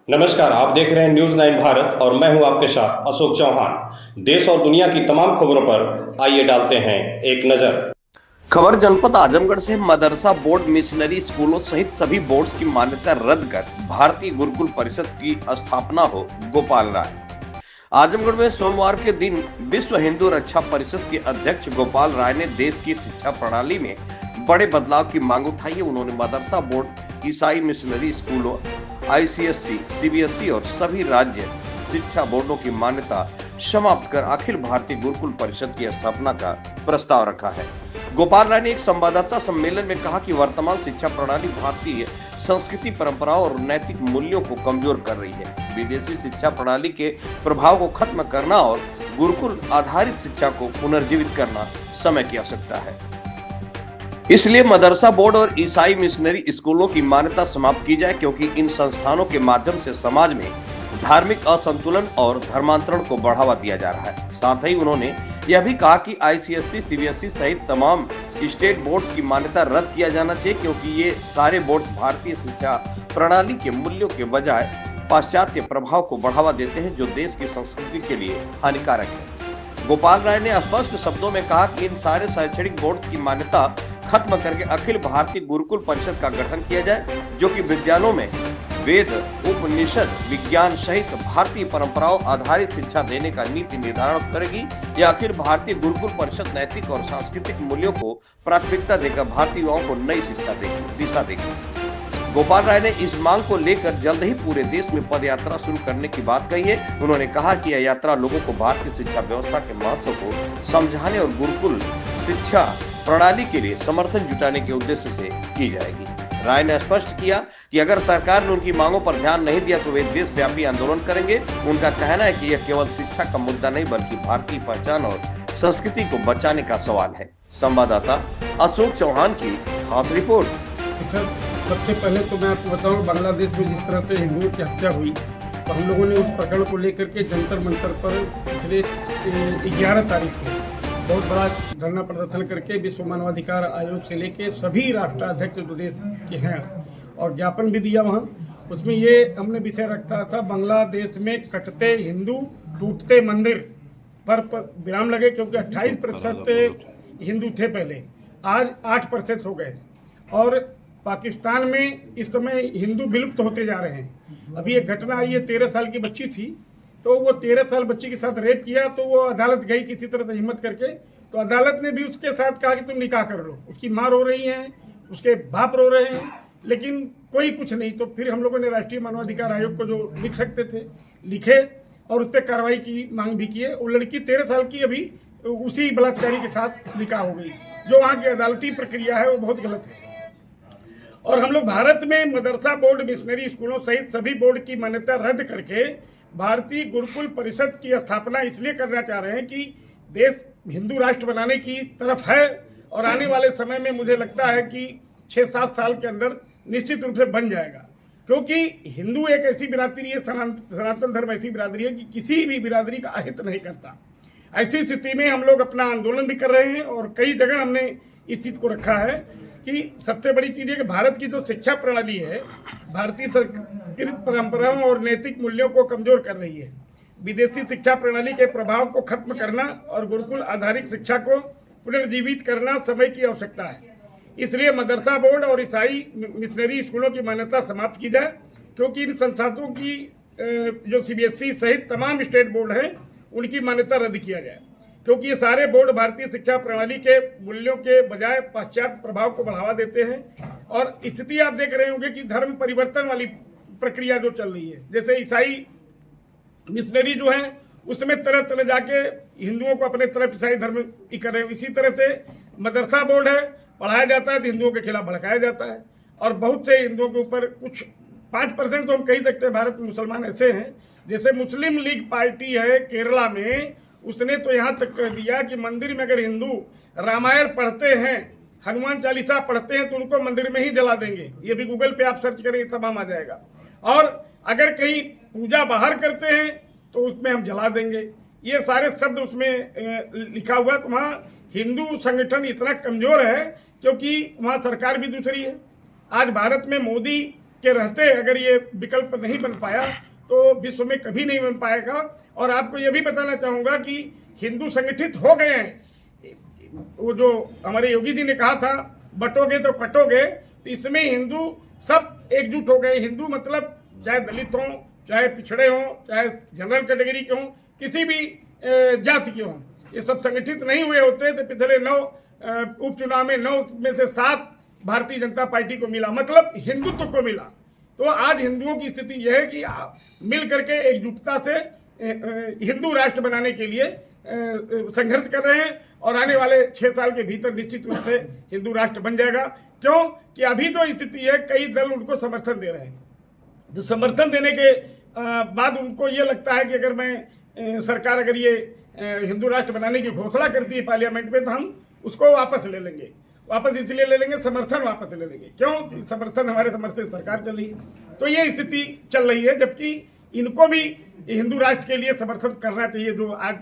नमस्कार, आप देख रहे हैं न्यूज 9 भारत और मैं हूं आपके साथ अशोक चौहान। देश और दुनिया की तमाम खबरों पर आइए डालते हैं एक नजर। खबर जनपद आजमगढ़ से मदरसा बोर्ड मिशनरी स्कूलों सहित सभी बोर्ड्स की मान्यता रद्द कर भारतीय गुरुकुल परिषद की स्थापना हो। गोपाल राय। आजमगढ़ में सोमवार के दिन विश्व हिंदू रक्षा परिषद के अध्यक्ष गोपाल राय ने देश की शिक्षा प्रणाली में बड़े बदलाव की मांग उठाई है। उन्होंने मदरसा बोर्ड, ईसाई मिशनरी स्कूलों, आईसीएसई, सीबीएसई और सभी राज्य शिक्षा बोर्डों की मान्यता समाप्त कर अखिल भारतीय गुरुकुल परिषद की स्थापना का प्रस्ताव रखा है। गोपाल राय ने एक संवाददाता सम्मेलन में कहा कि वर्तमान शिक्षा प्रणाली भारतीय संस्कृति, परंपराओं और नैतिक मूल्यों को कमजोर कर रही है। विदेशी शिक्षा प्रणाली के प्रभाव को खत्म करना और गुरुकुल आधारित शिक्षा को पुनर्जीवित करना समय की आवश्यकता है। इसलिए मदरसा बोर्ड और ईसाई मिशनरी स्कूलों की मान्यता समाप्त की जाए, क्योंकि इन संस्थानों के माध्यम से समाज में धार्मिक असंतुलन और धर्मांतरण को बढ़ावा दिया जा रहा है। साथ ही उन्होंने यह भी कहा कि आईसीएसई, सीबीएसई सहित तमाम स्टेट बोर्ड की मान्यता रद्द किया जाना चाहिए, क्योंकि ये सारे बोर्ड भारतीय शिक्षा प्रणाली के मूल्यों के बजाय पाश्चात्य प्रभाव को बढ़ावा देते हैं, जो देश की संस्कृति के लिए हानिकारक है। गोपाल राय ने स्पष्ट शब्दों में कहा कि इन सारे शैक्षणिक बोर्ड की मान्यता खत्म करके अखिल भारतीय गुरुकुल परिषद का गठन किया जाए, जो कि विद्यालयों में वेद, उपनिषद, विज्ञान सहित भारतीय परंपराओं आधारित शिक्षा देने का नीति निर्धारण करेगी। यह अखिल भारतीय गुरुकुल परिषद नैतिक और सांस्कृतिक मूल्यों को प्राथमिकता देकर भारतीय युवाओं को नई शिक्षा देगी, दिशा देगी। गोपाल राय ने इस मांग को लेकर जल्द ही पूरे देश में पद यात्रा शुरू करने की बात कही है। उन्होंने कहा कि यह यात्रा लोगों को भारतीय शिक्षा व्यवस्था के महत्व को समझाने और गुरुकुल शिक्षा प्रणाली के लिए समर्थन जुटाने के उद्देश्य से की जाएगी। राय ने स्पष्ट किया कि अगर सरकार ने उनकी मांगों पर ध्यान नहीं दिया तो वे देशव्यापी आंदोलन करेंगे। उनका कहना है कि यह केवल शिक्षा का मुद्दा नहीं, बल्कि भारतीय पहचान और संस्कृति को बचाने का सवाल है। संवाददाता अशोक चौहान की खास रिपोर्ट। सबसे पहले तो मैं आपको बताऊं, बांग्लादेश में जिस तरह से हिंदुओं की हत्या हुई, तो हम लोगों ने उस प्रकरण को लेकर के जंतर मंतर पर पिछले 11 तारीख को बहुत बड़ा धरना प्रदर्शन करके विश्व मानवाधिकार आयोग से लेके सभी राष्ट्राध्यक्ष जो देश के हैं और ज्ञापन भी दिया वहाँ। उसमें ये हमने विषय रखा था, बांग्लादेश में कटते हिंदू, टूटते मंदिर पर विराम लगे, क्योंकि 28% हिंदू थे पहले, आज 8% हो गए। और पाकिस्तान में इस समय हिंदू विलुप्त होते जा रहे हैं। अभी एक घटना आई है, 13 साल की बच्ची थी, तो वो 13 साल बच्ची के साथ रेप किया, तो वो अदालत गई किसी तरह से हिम्मत करके, तो अदालत ने भी उसके साथ कहा कि तुम निकाह कर लो। उसकी माँ रो रही है, उसके बाप रो रहे हैं, लेकिन कोई कुछ नहीं। तो फिर हम लोगों ने राष्ट्रीय मानवाधिकार आयोग को जो लिख सकते थे लिखे और उस पर कार्रवाई की मांग भी की है। वो लड़की 13 साल की अभी उसी बलात्कारी के साथ निकाह हो गई। जो वहाँ की अदालती प्रक्रिया है वो बहुत गलत है। और हम लोग भारत में मदरसा बोर्ड, मिशनरी स्कूलों सहित सभी बोर्ड की मान्यता रद्द करके भारतीय गुरुकुल परिषद की स्थापना इसलिए करना चाह रहे हैं कि देश हिंदू राष्ट्र बनाने की तरफ है और आने वाले समय में मुझे लगता है कि 6-7 साल के अंदर निश्चित रूप से बन जाएगा। क्योंकि हिंदू एक ऐसी बिरादरी है, सनातन धर्म ऐसी बिरादरी है कि किसी भी बिरादरी का अहित नहीं करता। ऐसी स्थिति में हम लोग अपना आंदोलन भी कर रहे हैं और कई जगह हमने इस चीज़ को रखा है कि सबसे बड़ी चीज़ है कि भारत की जो शिक्षा प्रणाली है भारतीय संस्कृति, परंपराओं और नैतिक मूल्यों को कमजोर कर रही है। विदेशी शिक्षा प्रणाली के प्रभाव को खत्म करना और गुरुकुल आधारित शिक्षा को पुनर्जीवित करना समय की आवश्यकता है। इसलिए मदरसा बोर्ड और ईसाई मिशनरी स्कूलों की मान्यता समाप्त की जाए, क्योंकि इन संस्थानों की जो सीबीएसई सहित तमाम स्टेट बोर्ड हैं उनकी मान्यता रद्द किया जाए, क्योंकि ये सारे बोर्ड भारतीय शिक्षा प्रणाली के मूल्यों के बजाय पाश्चात्य प्रभाव को बढ़ावा देते हैं। और स्थिति आप देख रहे होंगे कि धर्म परिवर्तन वाली प्रक्रिया जो चल रही है, जैसे ईसाई मिशनरी जो है उसमें तरह तरह जाके हिंदुओं को अपने तरफ ईसाई धर्म कर रहे हैं। इसी तरह से मदरसा बोर्ड है, पढ़ाया जाता है तो हिंदुओं के खिलाफ भड़काया जाता है। और बहुत से हिंदुओं के ऊपर कुछ 5% तो हम कह सकते हैं भारत में मुसलमान ऐसे हैं, जैसे मुस्लिम लीग पार्टी है केरला में, उसने तो यहाँ तक कह दिया कि मंदिर में अगर हिंदू रामायण पढ़ते हैं, हनुमान चालीसा पढ़ते हैं तो उनको मंदिर में ही जला देंगे। ये भी गूगल पे आप सर्च करेंगे तमाम आ जाएगा। और अगर कहीं पूजा बाहर करते हैं तो उसमें हम जला देंगे। ये सारे शब्द उसमें लिखा हुआ। तो वहाँ हिंदू संगठन इतना कमजोर है क्योंकि वहाँ सरकार भी दूसरी है। आज भारत में मोदी के रहते अगर ये विकल्प नहीं बन पाया तो विश्व में कभी नहीं बन पाएगा। और आपको ये भी बताना चाहूँगा कि हिंदू संगठित हो गए हैं। वो जो हमारे योगी जी ने कहा था बटोगे तो कटोगे, तो इसमें हिंदू सब एकजुट हो गए। हिंदू मतलब चाहे दलित हों, चाहे पिछड़े हों, चाहे जनरल कैटेगरी के हों, किसी भी जाति के हों, ये सब संगठित नहीं हुए होते तो पिछले 9 उपचुनाव में 9 में से 7 भारतीय जनता पार्टी को मिला, मतलब हिंदुत्व को मिला। तो आज हिंदुओं की स्थिति यह है कि आप मिल करके एकजुटता से हिंदू राष्ट्र बनाने के लिए संघर्ष कर रहे हैं और आने वाले 6 साल के भीतर निश्चित रूप से हिंदू राष्ट्र बन जाएगा। क्यों कि अभी तो स्थिति है कई दल उनको समर्थन दे रहे हैं, जो समर्थन देने के बाद उनको ये लगता है कि अगर मैं सरकार अगर ये हिंदू राष्ट्र बनाने की घोषणा करती है पार्लियामेंट में तो हम उसको वापस ले लेंगे। वापस इसलिए ले लेंगे, समर्थन वापस ले लेंगे। क्यों? समर्थन हमारे समर्थन सरकार चल रही है। तो ये स्थिति चल रही है, जबकि इनको भी हिंदू राष्ट्र के लिए समर्थन करना चाहिए, जो आज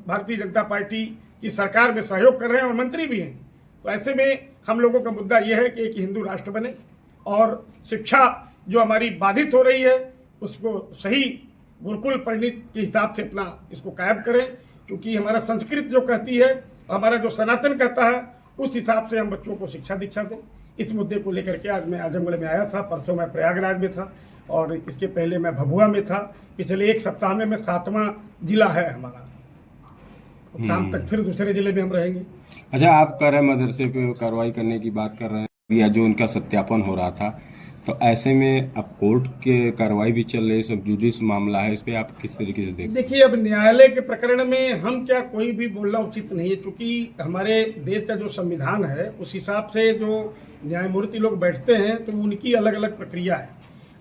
भारतीय जनता पार्टी की सरकार में सहयोग कर रहे हैं और मंत्री भी हैं। तो ऐसे में हम लोगों का मुद्दा यह है कि एक हिंदू राष्ट्र बने और शिक्षा जो हमारी बाधित हो रही है उसको सही गुरुकुल परिणित के हिसाब से अपना इसको कायम करें, क्योंकि हमारा संस्कृत जो कहती है, हमारा जो सनातन कहता है, उस हिसाब से हम बच्चों को शिक्षा दीक्षा दें। इस मुद्दे को लेकर के आज मैं आजमगढ़ में आया था, परसों मैं प्रयागराज में था और इसके पहले मैं भभुआ में था। पिछले 1 सप्ताह में 7वां जिला है हमारा। शाम तक फिर दूसरे जिले में हम रहेंगे। अच्छा, आप कह रहे हैं मदरसे पे कार्रवाई करने की बात कर रहे हैं या जो उनका सत्यापन हो रहा था, तो ऐसे में अब कोर्ट के कार्रवाई भी चल रही है, सब जुडिस मामला है, इस पे आप किस तरीके से देखते? देखिए, अब न्यायालय के प्रकरण में हम क्या कोई भी बोलना उचित नहीं है, क्योंकि हमारे देश का जो संविधान है उस हिसाब से जो न्यायमूर्ति लोग बैठते हैं तो उनकी अलग अलग प्रक्रिया है।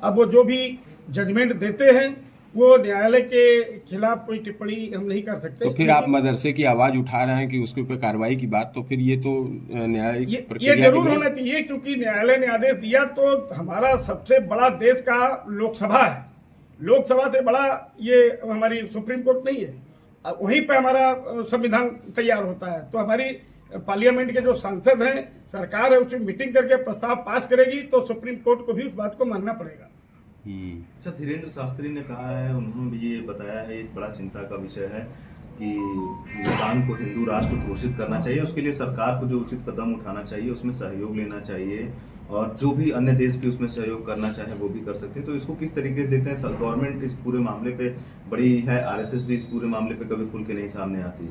अब वो जो भी जजमेंट देते हैं वो न्यायालय के खिलाफ कोई टिप्पणी हम नहीं कर सकते। तो फिर आप मदरसे की आवाज उठा रहे हैं कि उसके ऊपर कार्रवाई की बात, तो फिर ये तो न्यायिक ये प्रक्रिया जरूर होना चाहिए, क्योंकि न्यायालय ने आदेश दिया। तो हमारा सबसे बड़ा देश का लोकसभा है, लोकसभा से बड़ा ये हमारी सुप्रीम कोर्ट नहीं है। अब वहीं पे हमारा संविधान तैयार होता है। तो हमारी पार्लियामेंट के जो सांसद हैं, सरकार है, उससे मीटिंग करके प्रस्ताव पास करेगी तो सुप्रीम कोर्ट को भी उस बात को मानना पड़ेगा। अच्छा, धीरेन्द्र शास्त्री ने कहा है, उन्होंने भी ये बताया है, एक बड़ा चिंता का विषय है कि हिंदुस्तान को हिंदू राष्ट्र घोषित करना चाहिए। उसके लिए सरकार को जो उचित कदम उठाना चाहिए, उसमें सहयोग लेना चाहिए और जो भी अन्य देश भी उसमें सहयोग करना चाहे वो भी कर सकते हैं। तो इसको किस तरीके से देखते हैं? गवर्नमेंट इस पूरे मामले पे बड़ी है, आरएसएस भी इस पूरे मामले पे कभी खुल के नहीं सामने आती।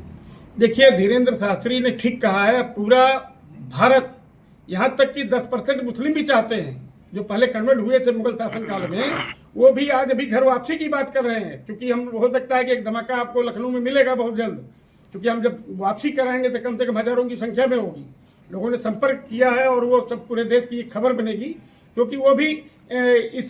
देखिए, धीरेन्द्र शास्त्री ने ठीक कहा है। पूरा भारत, यहाँ तक कि 10% मुस्लिम भी चाहते हैं, जो पहले कन्वर्ट हुए थे मुगल शासन काल में, वो भी आज अभी घर वापसी की बात कर रहे हैं। क्योंकि हम हो सकता है कि एक धमाका आपको लखनऊ में मिलेगा बहुत जल्द, क्योंकि हम जब वापसी कराएंगे तो कम से कम हजारों की संख्या में होगी। लोगों ने संपर्क किया है और वो सब पूरे देश की एक खबर बनेगी, क्योंकि वो भी इस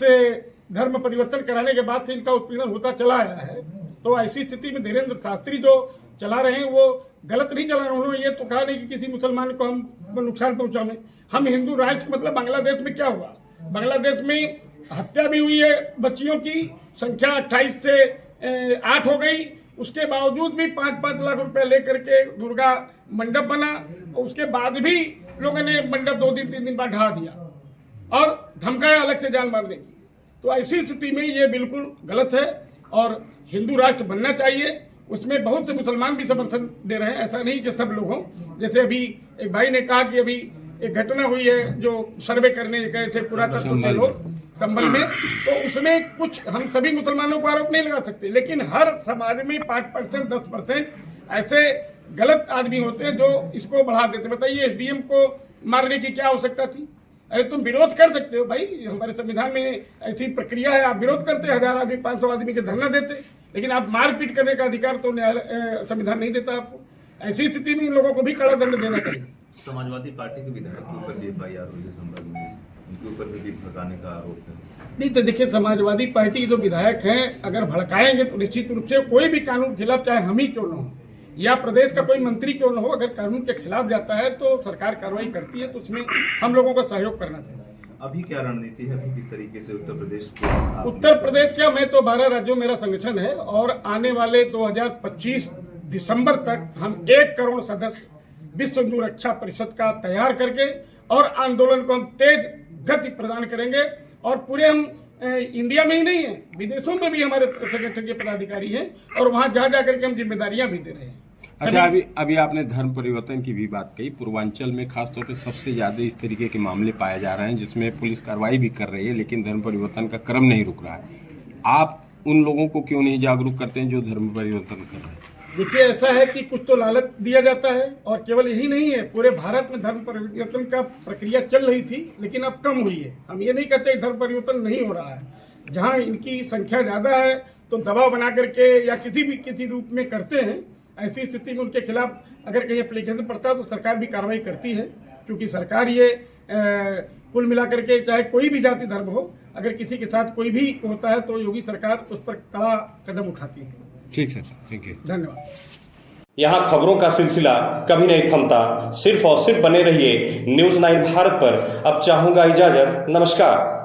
धर्म परिवर्तन कराने के बाद से इनका उत्पीड़न होता चला आया है। तो ऐसी स्थिति में धीरेन्द्र शास्त्री जो चला रहे हैं वो गलत नहीं चला रहे। उन्होंने ये तो कहा नहीं कि किसी मुसलमान को हम नुकसान पहुंचाने। हम हिंदू राष्ट्र, मतलब बांग्लादेश में क्या हुआ, बांग्लादेश में हत्या भी हुई है बच्चियों की, संख्या 28 से 8 हो गई। उसके बावजूद भी 5-5 लाख रुपए लेकर के दुर्गा मंडप बना और उसके बाद भी लोगों ने मंडप 2 दिन 3 दिन बाद ढा दिया और धमकाया अलग से जान मारने की। तो ऐसी स्थिति में ये बिल्कुल गलत है और हिंदू राष्ट्र बनना चाहिए। उसमें बहुत से मुसलमान भी समर्थन दे रहे हैं, ऐसा नहीं कि सब लोग हों। जैसे अभी एक भाई ने कहा कि अभी एक घटना हुई है जो सर्वे करने गए थे पुरातत्व के लोग संभल में, तो उसमें कुछ हम सभी मुसलमानों को आरोप नहीं लगा सकते, लेकिन हर समाज में 5% 10% ऐसे गलत आदमी होते हैं जो इसको बढ़ा देते। बताइए, एसडीएम को मारने की क्या आवश्यकता थी? अरे तुम विरोध कर सकते हो भाई, हमारे संविधान में ऐसी प्रक्रिया है, आप विरोध करते, 1000 आदमी 500 आदमी के धरना देते, लेकिन आप मारपीट करने का अधिकार तो संविधान नहीं देता आपको। ऐसी स्थिति में इन लोगों को भी कड़ा दंड देना चाहिए। समाजवादी पार्टी के विधायक के ऊपर भी एफआईआर हुई है संभल में, उनके ऊपर भी भड़काने का आरोप है। नहीं तो देखिए, समाजवादी पार्टी के जो विधायक हैं अगर भड़काएंगे तो निश्चित रूप से कोई भी कानून के खिलाफ, चाहे हम ही क्यों न हो या प्रदेश का कोई मंत्री क्यों न हो, अगर कानून के खिलाफ जाता है तो सरकार कार्रवाई करती है। तो उसमें हम लोगों को सहयोग करना चाहिए। अभी क्या रणनीति है, अभी किस तरीके से उत्तर प्रदेश क्या, मैं तो 12 राज्यों मेरा संगठन है और आने वाले 2025 दिसंबर तक हम 1 करोड़ सदस्य विश्व हिंदू रक्षा परिषद का तैयार करके और आंदोलन को हम तेज गति प्रदान करेंगे और पूरे हम इंडिया में ही नहीं है, विदेशों में भी हमारे संगठन के पदाधिकारी हैं और वहां जा करके हम जिम्मेदारियां भी दे रहे हैं। अच्छा, अभी आपने धर्म परिवर्तन की भी बात कही। पूर्वांचल में खासतौर पे सबसे ज्यादा इस तरीके के मामले पाए जा रहे हैं जिसमें पुलिस कार्रवाई भी कर रही है, लेकिन धर्म परिवर्तन का क्रम नहीं रुक रहा है। आप उन लोगों को क्यों नहीं जागरूक करते हैं जो धर्म परिवर्तन कर रहे हैं? देखिए, ऐसा है कि कुछ तो लालच दिया जाता है, और केवल यही नहीं है, पूरे भारत में धर्म परिवर्तन का प्रक्रिया चल रही थी, लेकिन अब कम हुई है। हम ये नहीं कहते धर्म परिवर्तन नहीं हो रहा है। जहाँ इनकी संख्या ज्यादा है तो दबाव बना करके या किसी रूप में करते हैं। ऐसी स्थिति में उनके खिलाफ अगर कहीं एप्लीकेशन पड़ता है तो सरकार भी कार्रवाई करती है, क्योंकि सरकार ये कुल मिलाकर के चाहे कोई भी जाति धर्म हो, अगर किसी के साथ कोई भी होता है तो योगी सरकार उस पर कड़ा कदम उठाती है। ठीक सर, थैंक यू, धन्यवाद। यहाँ खबरों का सिलसिला कभी नहीं थमता। सिर्फ और सिर्फ बने रहिए न्यूज़ 9 भारत पर। अब चाहूंगा इजाजत, नमस्कार।